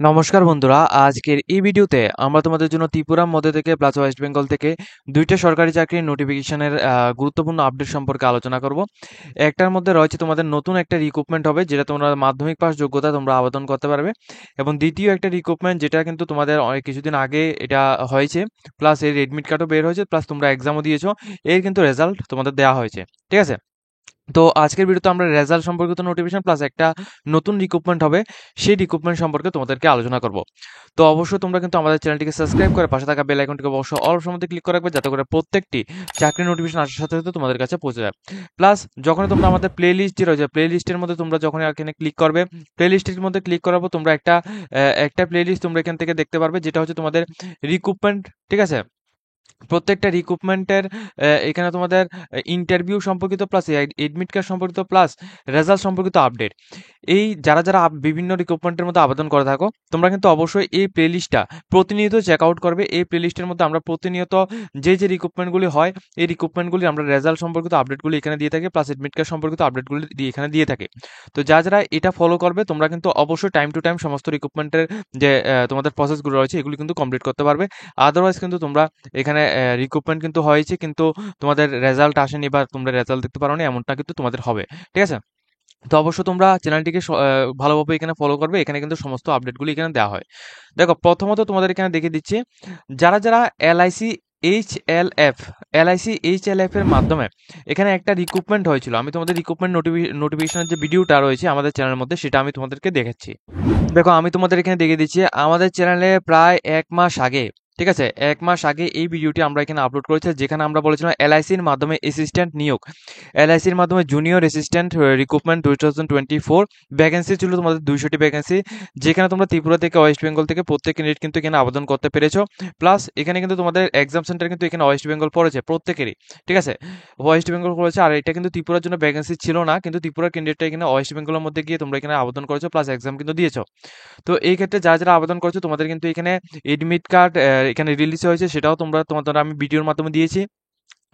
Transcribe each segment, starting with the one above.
নমস্কার বন্ধুরা, আজকের এই ভিডিওতে আমরা তোমাদের জন্য ত্রিপুরার মধ্যে থেকে প্লাস ওয়েস্ট বেঙ্গল থেকে দুইটা সরকারি চাকরির নোটিফিকেশনের গুরুত্বপূর্ণ আপডেট সম্পর্কে আলোচনা করব। একটার মধ্যে রয়েছে তোমাদের নতুন একটা রিক্রুটমেন্ট হবে, যেটা তোমরা মাধ্যমিক পাস যোগ্যতা তোমরা আবেদন করতে পারবে, এবং দ্বিতীয় একটা রিক্রুটমেন্ট যেটা কিন্তু তোমাদের অনেক কিছুদিন আগে এটা হয়েছে, প্লাস এর এডমিট কার্ডও বের হয়েছে, প্লাস তোমরা এক্সামও দিয়েছো, এর কিন্তু রেজাল্ট তোমাদের দেওয়া হয়েছে। ঠিক আছে, তো আজকের ভিডিওতে আমরা রেজাল্ট সম্পর্কিত নোটিফিকেশন প্লাস একটা নতুন রিক্রুটমেন্ট হবে, সেই রিক্রুটমেন্ট সম্পর্কে তোমাদেরকে আলোচনা করব। তো অবশ্যই তোমরা কিন্তু আমাদের চ্যানেলটিকে সাবস্ক্রাইব করে পাশে থাকা বেল আইকনটিকে অবশ্যই অল অপশনটিতে ক্লিক করে রাখবে, যাতে করে প্রত্যেকটি চাকরি নোটিফিকেশন আসার সাথে সাথে তোমাদের কাছে পৌঁছে যায়। প্লাস যখন তোমরা আমাদের প্লে লিস্ট যে রয়েছে, প্লে লিস্টের মধ্যে তোমরা যখন এখানে ক্লিক করবে, প্লে লিস্টের মধ্যে ক্লিক করার পর তোমরা একটা প্লে লিস্ট তোমরা এখান থেকে দেখতে পারবে, যেটা হচ্ছে তোমাদের রিক্রুটমেন্ট। ঠিক আছে, প্রত্যেকটা রিক্রুটমেন্টের এখানে তোমাদের ইন্টারভিউ সম্পর্কিত প্লাস এডমিট কার্ড সম্পর্কিত প্লাস রেজাল্ট সম্পর্কিত আপডেট, এই যারা যারা বিভিন্ন রিক্রুটমেন্টের মধ্যে আবেদন করে থাকো, তোমরা কিন্তু অবশ্যই এই প্লেলিস্টটা প্রতিনিয়ত চেক আউট করবে। এই প্লেলিস্টের মধ্যে আমরা প্রতিনিয়ত যে রিক্রুটমেন্টগুলি হয়, এই রিক্রুটমেন্টগুলি আমরা রেজাল্ট সম্পর্কিত আপডেটগুলি এখানে দিয়ে থাকি, প্লাস এডমিট কার্ড সম্পর্কিত আপডেটগুলি এখানে দিয়ে থাকি। তো যারা এটা ফলো করবে, তোমরা কিন্তু অবশ্যই টাইম টু টাইম সমস্ত রিক্রুটমেন্টের যে তোমাদের প্রসেসগুলো রয়েছে, এগুলি কিন্তু কমপ্লিট করতে পারবে। আদারওয়াইজ কিন্তু তোমরা এখানে রিক্রুটমেন্ট কিন্তু হয়েছে, কিন্তু তোমাদের রেজাল্ট আসেনি বা তোমরা রেজাল্ট দেখতে পারোনি, এমনটা কিন্তু তোমাদের হবে। ঠিক আছে, তো অবশ্যই তোমরা চ্যানেলটিকে ভালোভাবে এখানে ফলো করবে। এখানে কিন্তু সমস্ত আপডেটগুলি এখানে দেওয়া হয়। দেখো, প্রথমত তোমাদের এখানে দেখিয়ে দিচ্ছি, যারা যারা এলআইসি এইচএলএফ এর মাধ্যমে এখানে একটা রিক্রুটমেন্ট হয়েছিল, আমি তোমাদের রিক্রুটমেন্ট নোটিফিকেশনের যে ভিডিওটা রয়েছে আমাদের চ্যানেলের মধ্যে, সেটা আমি তোমাদেরকে দেখাচ্ছি। দেখো, আমি তোমাদের এখানে দেখিয়ে দিচ্ছি, আমাদের চ্যানেলে প্রায় 1 মাস আগে, ঠিক আছে, 1 মাস আগে এই ভিডিওটি আমরা এখানে আপলোড করেছি, যেখানে আমরা বলেছিলাম এলআইসির মাধ্যমে অ্যাসিস্ট্যান্ট নিয়োগ, এলআইসির মাধ্যমে জুনিয়র অ্যাসিস্ট্যান্ট রিক্রুটমেন্ট 2024 ভ্যাকেন্সি ছিল তোমাদের 200টি ভ্যাকেন্সি, যেখানে তোমরা ত্রিপুরা থেকে ওয়েস্ট বেঙ্গল থেকে প্রত্যেক ক্যান্ডিডেট কিন্তু এখানে আবেদন করতে পেরেছো। প্লাস এখানে কিন্তু তোমাদের এক্সাম সেন্টার কিন্তু এখানে ওয়েস্ট বেঙ্গল পড়েছে প্রত্যেকেরই। ঠিক আছে, ওয়েস্ট বেঙ্গল পড়েছে, আর এটা কিন্তু ত্রিপুরার জন্য ভ্যাকেন্সি ছিল না, কিন্তু ত্রিপুরার ক্যান্ডিডেটটা এখানে ওয়েস্ট বেঙ্গলের মধ্যে গিয়ে তোমরা এখানে আবেদন করেছো, প্লাস এক্সাম কিন্তু দিয়েছো। তো এই ক্ষেত্রে যারা যারা আবেদন করেছো, তোমাদের কিন্তু এখানে এডমিট কার্ড এখানে রিলিজ হয়েছে, সেটাও তোমাদের আমি ভিডিওর মাধ্যমে দিয়েছি।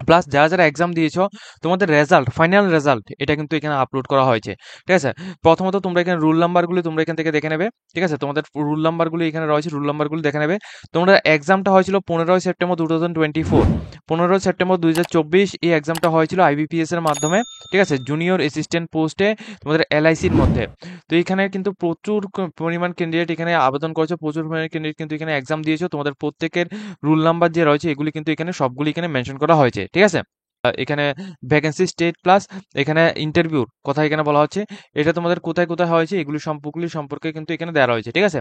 প্লাস যারা যারা এক্সাম দিয়েছো, তোমাদের রেজাল্ট, ফাইনাল রেজাল্ট, এটা কিন্তু এখানে আপলোড করা হয়েছে। ঠিক আছে, প্রথমত তোমরা এখানে রুল নাম্বারগুলি তোমরা এখান থেকে দেখে নেবে। ঠিক আছে, তোমাদের রুল নাম্বারগুলি এখানে রয়েছে, রুল নাম্বারগুলি দেখে নেবে। তোমরা এক্সামটা হয়েছিল 15 সেপ্টেম্বর 2024, 15 সেপ্টেম্বর 2024 এই এক্সামটা হয়েছিল আইবিপিএস এর মাধ্যমে। ঠিক আছে, জুনিয়র অ্যাসিস্ট্যান্ট পোস্টে তোমাদের এলআইসির মধ্যে। তো এখানে কিন্তু প্রচুর পরিমাণ ক্যান্ডিডেট এখানে আবেদন করেছো, প্রচুর পরিমাণ ক্যান্ডিডেট কিন্তু এখানে এক্সাম দিয়েছো। তোমাদের প্রত্যেকের রুল নাম্বার যে রয়েছে, এগুলি কিন্তু এখানে সবগুলি এখানে মেনশন করা হয়েছে। ঠিক আছে, এখানে ভ্যাকেন্সি স্টেট প্লাস এখানে ইন্টারভিউর কথা এখানে বলা হচ্ছে, এটা তোমাদের কোথায় কোথায় হয়েছে এগুলি সম্পর্কে কিন্তু এখানে দেওয়া রয়েছে। ঠিক আছে,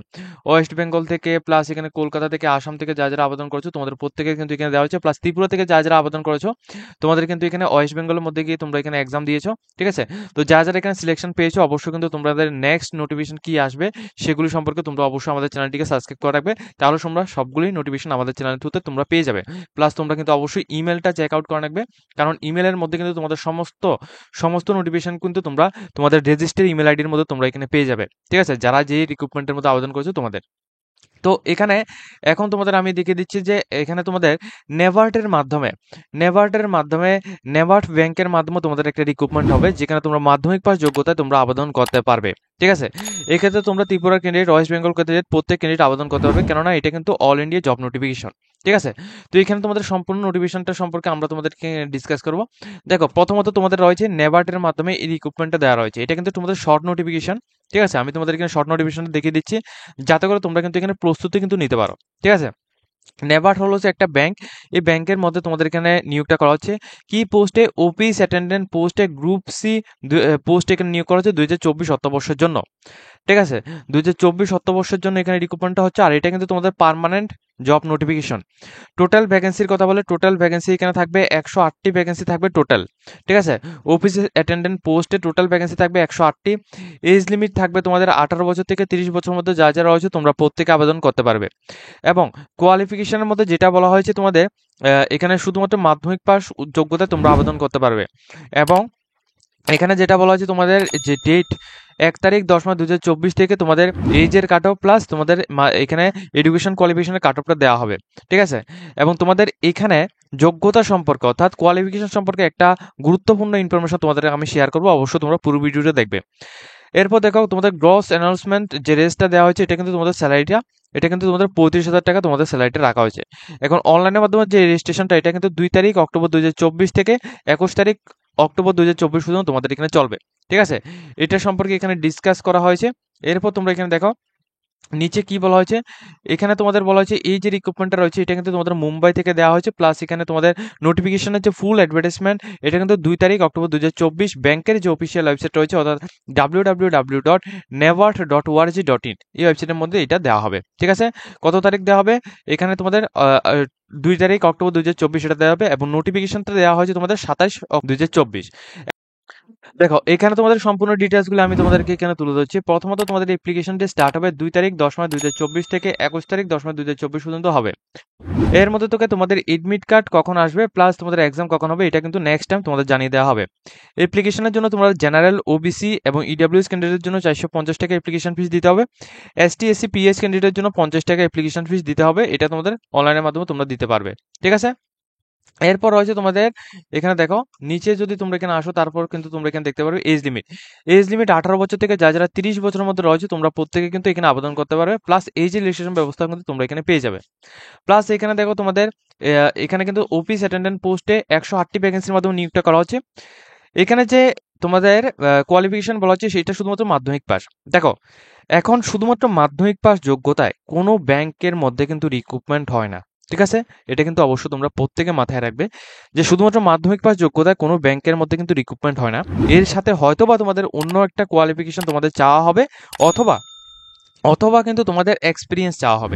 ওয়েস্ট বেঙ্গল থেকে প্লাস এখানে কলকাতা থেকে, আসাম থেকে যারা যারা আবেদন করেছো, তোমাদের প্রত্যেকের কিন্তু এখানে দেওয়া হয়েছে। প্লাস ত্রিপুরা থেকে যারা যারা আবেদন করেছো, তোমাদের কিন্তু এখানে ওয়েস্ট বেঙ্গলের মধ্যে গিয়ে তোমরা এখানে এক্সাম দিয়েছো। ঠিক আছে, তো যারা যারা এখানে সিলেকশন পেয়েছো, অবশ্যই কিন্তু তোমাদের নেক্সট নোটিফিকেশন কি আসবে সেগুলি সম্পর্কে তোমরা অবশ্যই আমাদের চ্যানেলটিকে সাবস্ক্রাইব করে রাখবে, তাহলে তোমরা সবগুলি নোটিফিকেশন আমাদের চ্যানেল থ্রুতে তোমরা পেয়ে যাবে। প্লাস তোমরা কিন্তু অবশ্যই ইমেলটা চেক আউট করে রাখবে, কারণ ইমেলের মধ্যে কিন্তু তোমাদের সমস্ত নোটিফিকেশন কিন্তু তোমরা তোমাদের রেজিস্টার ইমেল আইডির মধ্যে তোমরা এখানে পেয়ে যাবে। ঠিক আছে, যারা যে রিক্রুটমেন্টের মধ্যে আবেদন করেছো তোমাদের। তো এখানে এখন তোমাদের আমি দেখিয়ে দিচ্ছি যে এখানে তোমাদের নেভার্টের মাধ্যমে নেভার্ট ব্যাংকের মাধ্যমে তোমাদের একটা রিক্রুটমেন্ট হবে, যেখানে তোমরা মাধ্যমিক পাস যোগ্যতায় তোমরা আবেদন করতে পারবে। ঠিক আছে, এক্ষেত্রে তোমরা Tripura candidate, West Bengal candidate, প্রত্যেক ক্যান্ডিডেট আবেদন করতে পারবে, কেননা এটা কিন্তু অল ইন্ডিয়া জব নোটিফিকেশন। ঠিক আছে, তো এখানে তোমাদের সম্পূর্ণ নোটিফিকেশনটা সম্পর্কে আমরা তোমাদেরকে ডিসকাস করব। দেখো, প্রথমত তোমাদের রয়েছে নেভার্টের মাধ্যমে এই রিক্রুটমেন্টটা দেওয়া রয়েছে, এটা কিন্তু তোমাদের শর্ট নোটিফিকেশন। ঠিক আছে, আমি তোমাদের এখানে শর্ট নোটিফিকেশনটা দেখিয়ে দিচ্ছি, যাতে করে তোমরা কিন্তু এখানে প্রস্তুতি কিন্তু নিতে পারো। ঠিক আছে, নেভার্ট হলো যে একটা ব্যাংক, এই ব্যাংকের মধ্যে তোমাদের এখানে নিয়োগটা করা হচ্ছে কি পোস্টে, অফিস অ্যাটেন্ডেন্ট পোস্টে গ্রুপ সি পোস্টে এখানে নিয়োগ করা হচ্ছে 2024 অর্থবর্ষের জন্য। ঠিক আছে, 2024 অর্থবর্ষের জন্য এখানে রিক্রুটমেন্টটা হচ্ছে, আর এটা কিন্তু তোমাদের পার্মানেন্ট জব নোটিফিকেশন। টোটাল ভ্যাকেন্সির কথা বলে, টোটাল ভ্যাকেন্সি এখানে থাকবে 108টি ভ্যাকেন্সি থাকবে টোটাল। ঠিক আছে, অফিস অ্যাটেন্ডেন্ট পোস্টে টোটাল ভ্যাকেন্সি থাকবে 108টি। এজ লিমিট থাকবে তোমাদের 18 বছর থেকে 30 বছরের মধ্যে যা যা রয়েছে তোমরা প্রত্যেকে আবেদন করতে পারবে। এবং কোয়ালিফিকেশনের মধ্যে যেটা বলা হয়েছে তোমাদের, এখানে শুধুমাত্র মাধ্যমিক পাস যোগ্যতায় তোমরা আবেদন করতে পারবে। এবং এখানে যেটা বলা হয়েছে তোমাদের যে ডেট, 1 তারিখ 10 মাস 2024 থেকে তোমাদের এজের কাট অফ প্লাস তোমাদের এখানে এডুকেশন কোয়ালিফিকেশনের কাট অফটা দেওয়া হবে। ঠিক আছে, এবং তোমাদের এখানে যোগ্যতা সম্পর্কে অর্থাৎ কোয়ালিফিকেশন সম্পর্কে একটা গুরুত্বপূর্ণ ইনফরমেশন তোমাদের আমি শেয়ার করবো, অবশ্যই তোমরা পুরো ভিডিওটা দেখবে। এরপর দেখো তোমাদের গ্রস অ্যানাউন্সমেন্ট যে রেজটা দেওয়া হয়েছে এটা কিন্তু তোমাদের স্যালারিটা, এটা কিন্তু তোমাদের 35,000 টাকা তোমাদের স্যালারিটা রাখা হয়েছে। এখন অনলাইনের মাধ্যমে যে রেজিস্ট্রেশনটা এটা কিন্তু 2 তারিখ অক্টোবর 2024 থেকে 21 তারিখ অক্টোবর 2024 পর্যন্ত তোমাদের এখানে চলবে। ঠিক আছে, এটা সম্পর্কে এখানে ডিসকাস করা হয়েছে। এরপর তোমরা এখানে দেখো নিচে কি বলা হয়েছে, এখানে তোমাদের বলা হয়েছে এই যে রিক্রুটমেন্টটা রয়েছে এটা কিন্তু তোমাদের মুম্বাই থেকে দেওয়া হয়েছে, প্লাস এখানে তোমাদের নোটিফিকেশনের যে ফুল অ্যাডভার্টাইজমেন্ট এটা কিন্তু 2 তারিখ অক্টোবর 2024 ব্যাংকের যে অফিসিয়াল ওয়েবসাইট রয়েছে অর্থাৎ www.navart.org.in এই ওয়েবসাইটের মধ্যে এটা দেওয়া হবে। ঠিক আছে, কত তারিখ দেওয়া হবে, এখানে তোমাদের 2 তারিখ অক্টোবর 2024 এটা দেওয়া হবে এবং নোটিফিকেশনটা দেওয়া হয়েছে তোমাদের 27 2024। দেখো এখানে তোমাদের সম্পূর্ণ ডিটেলস গুলো আমি তোমাদেরকে এখানে তুলে ধরছি। প্রথমত তোমাদের অ্যাপ্লিকেশনটি স্টার্ট হবে 2 তারিখ 10 মাস 2024 থেকে 21 তারিখ 10 মাস 2024 পর্যন্ত হবে। এর মধ্যে তোকে তোমাদের এডমিট কার্ড কখন আসবে প্লাস তোমাদের এক্সাম কখন হবে এটা কিন্তু নেক্সট টাইম তোমাদের জানিয়ে দেওয়া হবে। অ্যাপ্লিকেশনের জন্য তোমরা জেনারেল, ওবিসি এবং ইডব্লিউএস ক্যান্ডিডেটের জন্য 450 টাকা অ্যাপ্লিকেশন ফিস দিতে হবে। এসটি, এসসি, পিএস ক্যান্ডিডেটের জন্য 50 টাকা অ্যাপ্লিকেশন ফিস দিতে হবে। এটা তোমাদের অনলাইনের মাধ্যমে তোমরা দিতে পারবে। ঠিক আছে, এরপর রয়েছে তোমাদের এখানে দেখো নিচে যদি তোমরা এখানে আসো তারপর কিন্তু তোমরা এখানে দেখতে পারবে এজ লিমিট। এজ লিমিট 18 বছর থেকে যারা 30 বছরের মধ্যে রয়েছে তোমরা প্রত্যেকে কিন্তু এখানে আবেদন করতে পারবে, প্লাস এজ রিল্যাক্সেশন ব্যবস্থা কিন্তু তোমরা এখানে পেয়ে যাবে। প্লাস এখানে দেখো তোমাদের এখানে কিন্তু অফিস অ্যাটেন্ডেন্ট পোস্টে 108টি ভ্যাকেন্সির মাধ্যমে নিয়োগটা করা হচ্ছে। এখানে যে তোমাদের কোয়ালিফিকেশন বলা হচ্ছে সেটা শুধুমাত্র মাধ্যমিক পাস। দেখো এখন শুধুমাত্র মাধ্যমিক পাস যোগ্যতায় কোনো ব্যাংকের মধ্যে কিন্তু রিক্রুটমেন্ট হয় না। ঠিক আছে, এটা কিন্তু অবশ্যই তোমরা প্রত্যেকে মাথায় রাখবে যে শুধুমাত্র মাধ্যমিক পাস যোগ্যতায় কোনো ব্যাংকের মধ্যে কিন্তু রিক্রুটমেন্ট হয় না। এর সাথে হয়তোবা তোমাদের অন্য একটা কোয়ালিফিকেশন তোমাদের চাওয়া হবে, অথবা অথবা কিন্তু তোমাদের এক্সপিরিয়েন্স চাওয়া হবে।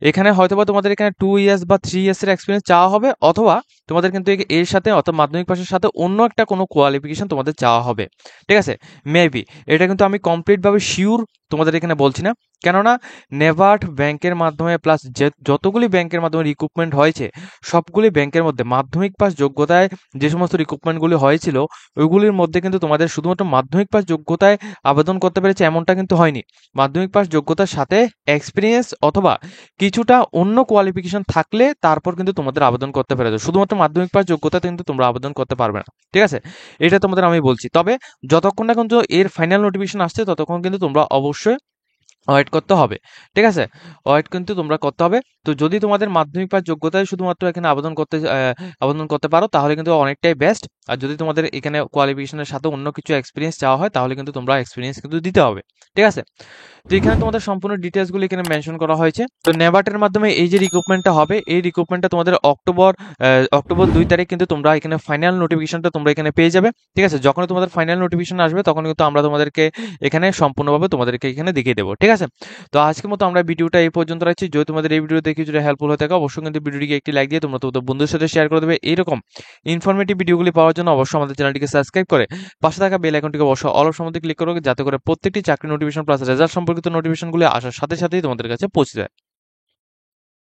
এখানে হয়তোবা তোমাদের এখানে 2 ইয়ার্স বা 3 ইয়ার্সের এক্সপিরিয়েন্স চাওয়া হবে, অথবা তোমাদের কিন্তু এর সাথে অর্থাৎ মাধ্যমিক পাশের সাথে অন্য একটা কোনো কোয়ালিফিকেশন তোমাদের চাওয়া হবে। ঠিক আছে, মেবি এটা কিন্তু আমি কমপ্লিটভাবে শিওর তোমাদের এখানে বলছি না, কেননা নেভার্ট ব্যাংকের মাধ্যমে প্লাস যতগুলি ব্যাংকের মাধ্যমে রিক্রুটমেন্ট হয়েছে সবগুলি ব্যাংকের মধ্যে মাধ্যমিক পাস যোগ্যতায় যে সমস্ত রিক্রুটমেন্টগুলি হয়েছিল ওইগুলির মধ্যে কিন্তু তোমাদের শুধুমাত্র মাধ্যমিক পাস যোগ্যতায় আবেদন করতে পেরেছে এমনটা কিন্তু হয়নি। মাধ্যমিক পাস যোগ্যতার সাথে এক্সপিরিয়েন্স অথবা কিছুটা অন্য কোয়ালিফিকেশন থাকলে তারপর কিন্তু তোমাদের আবেদন করতে পেরেছো, শুধুমাত্র মাধ্যমিক পাস যোগ্যতা কিন্তু তোমরা আবেদন করতে পারবে না। ঠিক আছে, এটা তোমাদের আমি বলছি। তবে যতক্ষণ না কিন্তু এর ফাইনাল নোটিফিকেশন আসছে ততক্ষণ কিন্তু তোমরা অবশ্যই ওয়েট করতে হবে। ঠিক আছে, ওয়েট কিন্তু তোমরা করতে হবে। তো যদি তোমাদের মাধ্যমিক পাস যোগ্যতায় শুধুমাত্র এখানে আবেদন করতে পারো তাহলে কিন্তু অনেকটাই বেস্ট। আর যদি তোমাদের এখানে কোয়ালিফিকেশনের সাথে অন্য কিছু এক্সপিরিয়েন্স চাওয়া হয় তাহলে কিন্তু তোমরা এক্সপিরিয়েন্স কিন্তু দিতে হবে। ঠিক আছে, তো এখানে তোমাদের সম্পূর্ণ ডিটেলসগুলো এখানে মেনশন করা হয়েছে। তো নেভার্টের মাধ্যমে এই যে রিক্রুটমেন্টটা হবে এই রিক্রুটমেন্টটা তোমাদের অক্টোবর 2 তারিখ কিন্তু তোমরা এখানে ফাইনাল নোটিফিকেশনটা তোমরা এখানে পেয়ে যাবে। ঠিক আছে, যখন তোমাদের ফাইনাল নোটিফিকেশন আসবে তখন কিন্তু আমরা তোমাদেরকে এখানে সম্পূর্ণভাবে তোমাদেরকে এখানে দেখিয়ে দেবো। ঠিক আছে, তো আজকের মতো আমরা ভিডিওটা এই পর্যন্ত রাখছি। যদি তোমাদের এই ভিডিও দেখে যদি হেল্পফুল হয়ে থাকে অবশ্যই কিন্তু ভিডিওটিকে একটি লাইক দিয়ে তোমরা তোমাদের বন্ধুদের সাথে শেয়ার করে দেবে। এইরকম ইনফরমেটিভ ভিডিওগুলি পাওয়ার জন্য অবশ্যই আমাদের চ্যানেলটিকে সাবস্ক্রাইব করে পাশে থাকা বেল আইকনটিকে অবশ্যই অল অপশন মধ্যে ক্লিক করো, যাতে করে প্রত্যেকটি চাকরি নোটিফিকেশন প্লাস রেজাল্ট সম্পর্কিত নোটিফিকেশনগুলি আসার সাথে সাথেই তোমাদের কাছে পৌঁছে যায়।